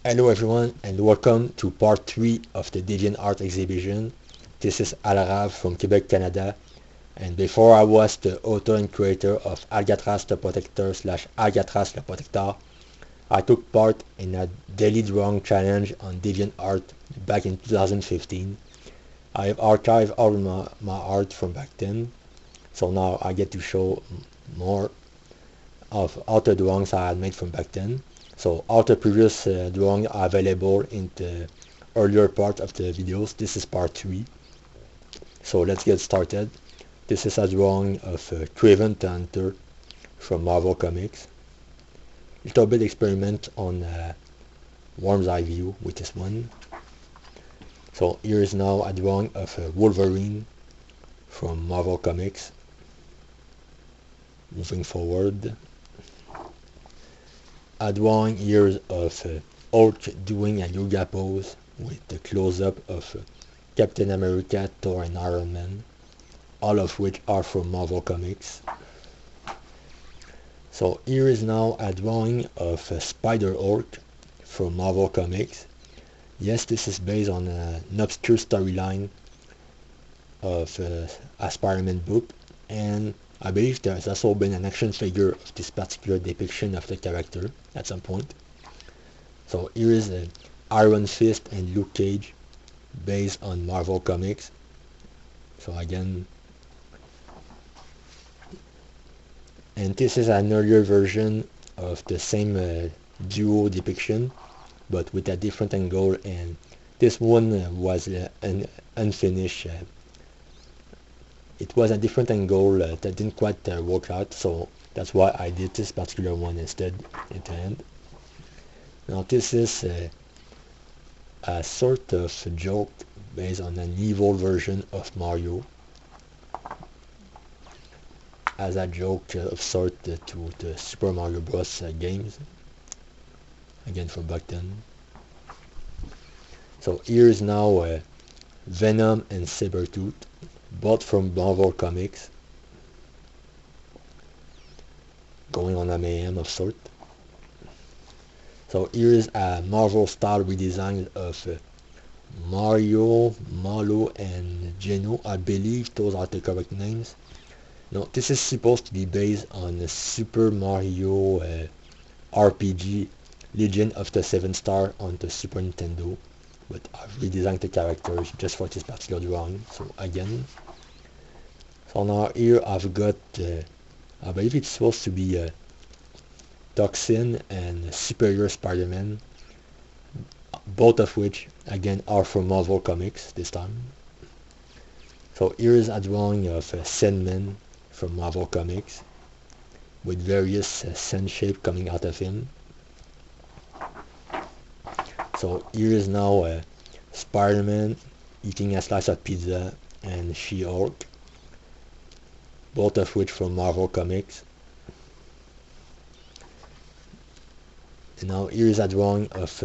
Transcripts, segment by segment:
Hello everyone and welcome to part 3 of the Deviantart exhibition. This is Alrav from Quebec, Canada, and before I was the author and creator of Alcatraz le Protecteur / Alcatraz le Protector, I took part in a daily drawing challenge on Deviantart back in 2015. I have archived all my art from back then, so now I get to show more of all the drawings I had made from back then. So all the previous drawings are available in the earlier part of the videos. This is part 3. So let's get started. This is a drawing of Deviantart from Marvel Comics. Little bit experiment on worm's eye view with this one. So here is now a drawing of Wolverine from Marvel Comics. Moving forward. A drawing here of Hulk doing a yoga pose with the close-up of Captain America, Thor and Iron Man, all of which are from Marvel Comics. So here is now a drawing of Spider-Hulk from Marvel Comics. Yes, this is based on an obscure storyline of a Spider-Man book, and I believe there has also been an action figure of this particular depiction of the character at some point. So here is Iron Fist and Luke Cage based on Marvel Comics. So again, and this is an earlier version of the same duo depiction, but with a different angle, and this one was an unfinished. It was a different angle that didn't quite work out, so that's why I did this particular one instead at the end. Now this is a sort of joke based on an evil version of Mario, as a joke of sort to the Super Mario Bros. Games, again from back then. So here is now Venom and Sabretooth, both from Marvel Comics, going on a mayhem of sort. So here is a Marvel style redesign of Mario, Malo and Geno. I believe those are the correct names. Now this is supposed to be based on the Super Mario RPG Legend of the Seven Star on the Super Nintendo, but I've redesigned the characters just for this particular drawing. So again, so now here I've got, I believe it's supposed to be Toxin and Superior Spider-Man, both of which again are from Marvel Comics this time. So here is a drawing of Sandman from Marvel Comics with various sand shapes coming out of him. So here is now Spider-Man eating a slice of pizza and She-Hulk, both of which from Marvel Comics. And now here is a drawing of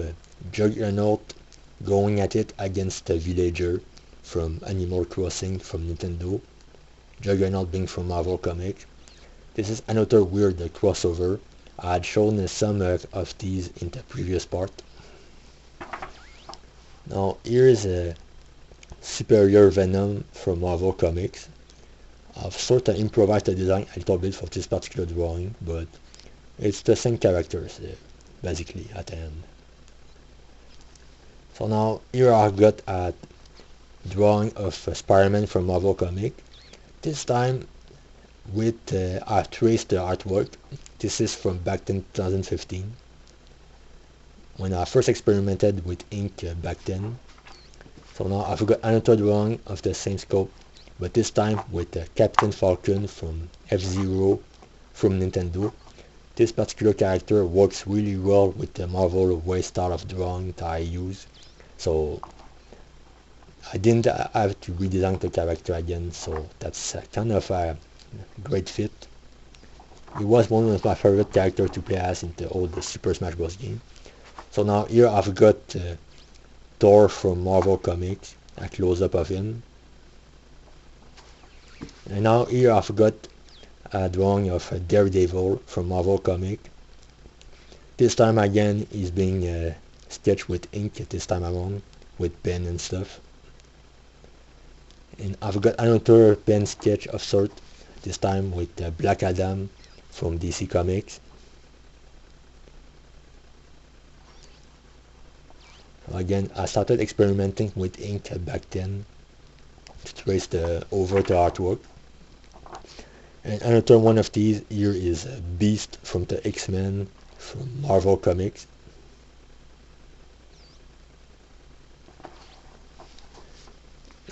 Juggernaut going at it against the Villager from Animal Crossing from Nintendo, Juggernaut being from Marvel Comics. This is another weird crossover. I had shown some of these in the previous part. Now here is a Superior Venom from Marvel Comics. I've sort of improvised the design a little bit for this particular drawing, but it's the same characters basically at the end. So now here I've got a drawing of Spider-Man from Marvel Comics. This time with I've traced the artwork. This is from back in 2015 when I first experimented with ink back then. So now I've got another drawing of the same scope, but this time with Captain Falcon from F-Zero from Nintendo. This particular character works really well with the Marvel way style of drawing that I use, so I didn't have to redesign the character again, so that's kind of a great fit. He was one of my favorite characters to play as in the old Super Smash Bros. Game. So now here I've got Thor from Marvel Comics, a close-up of him. And now here I've got a drawing of Daredevil from Marvel Comics. This time again he's being sketch with ink this time around, with pen and stuff. And I've got another pen sketch of sort, this time with Black Adam from DC Comics. Again, I started experimenting with ink back then to trace over the artwork. And another one of these here is Beast from the X-Men from Marvel Comics.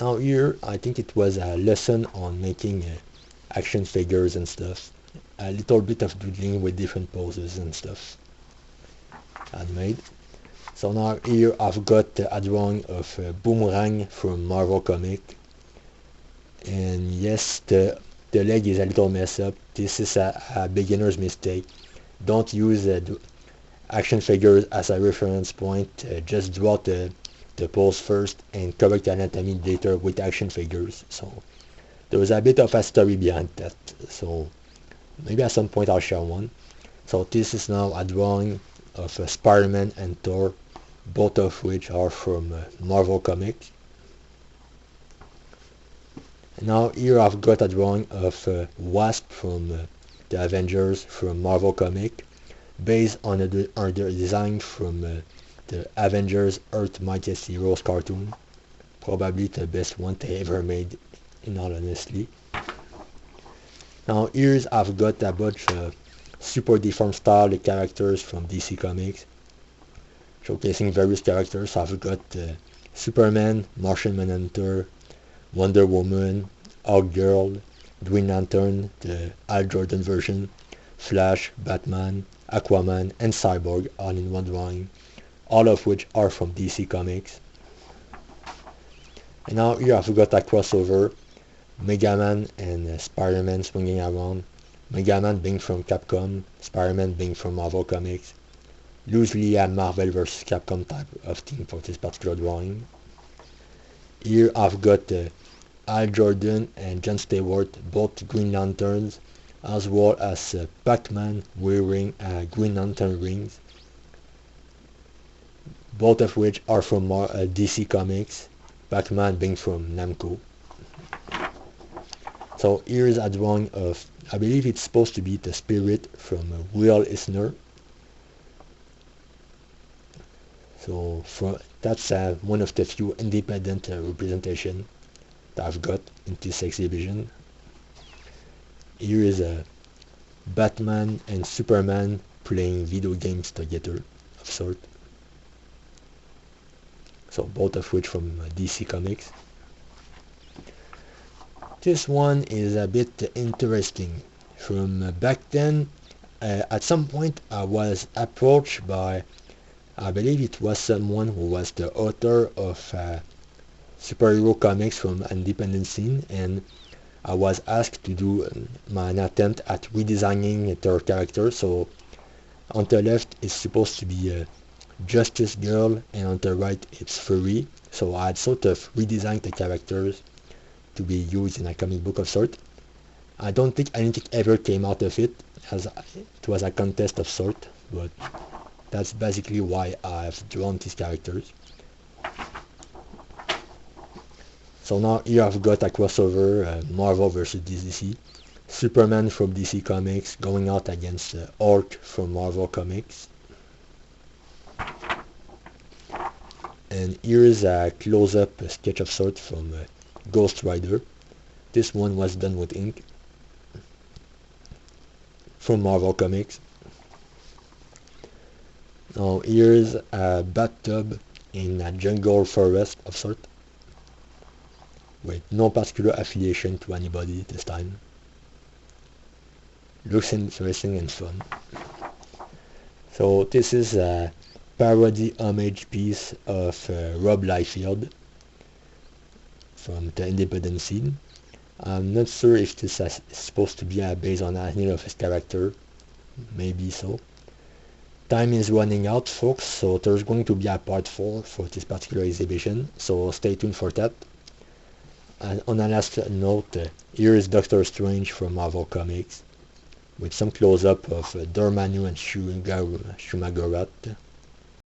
Now here, I think it was a lesson on making action figures and stuff. A little bit of doodling with different poses and stuff I made. So now here I've got a drawing of Boomerang from Marvel Comic. And yes, the leg is a little messed up. This is a beginner's mistake. Don't use action figures as a reference point. Just draw the pose first and correct the anatomy later with action figures. So there was a bit of a story behind that. So maybe at some point I'll share one. So this is now a drawing of Spider-Man and Thor, both of which are from Marvel Comics. Now here I've got a drawing of Wasp from the Avengers from Marvel Comic, based on the design from the Avengers Earth Mightiest Heroes cartoon. Probably the best one they ever made, in all honesty. Now here's I've got a bunch of super deformed style characters from DC Comics, showcasing various characters. I've got Superman, Martian Manhunter, Wonder Woman, Hawkgirl, Green Lantern, the Al Jordan version, Flash, Batman, Aquaman, and Cyborg all in one drawing, all of which are from DC Comics. And now here I've got a crossover, Mega Man and Spider-Man swinging around, Mega Man being from Capcom, Spider-Man being from Marvel Comics, loosely a Marvel vs. Capcom type of thing for this particular drawing. Here I've got Al Jordan and John Stewart, both Green Lanterns, as well as Pac-Man wearing Green Lantern rings, both of which are from DC Comics, Pac-Man being from Namco. So here's a drawing of, I believe it's supposed to be the Spirit from Will Eisner. So that's one of the few independent representation that I've got in this exhibition. Here is Batman and Superman playing video games together, of sort. So both of which from DC Comics. This one is a bit interesting. From back then, at some point I was approached by, I believe it was someone who was the author of superhero comics from independent scene, and I was asked to do an attempt at redesigning their character. So on the left is supposed to be Justice Girl, and on the right it's Fury. So I had sort of redesigned the characters to be used in a comic book of sort. I don't think anything ever came out of it, as it was a contest of sort, but that's basically why I've drawn these characters. So now here I've got a crossover, Marvel vs. DC. Superman from DC Comics going out against Hulk from Marvel Comics. And here's a close-up sketch of sort from Ghost Rider. This one was done with ink from Marvel Comics. Now here's a bathtub in a jungle forest of sort, with no particular affiliation to anybody this time. Looks interesting and fun. So this is a parody homage piece of Rob Liefeld from the independent scene. I'm not sure if this is supposed to be based on any of his character. Maybe so. Time is running out, folks, so there's going to be a part 4 for this particular exhibition, so stay tuned for that. And on a last note, here is Doctor Strange from Marvel Comics, with some close-up of Dormammu and Shumagorath.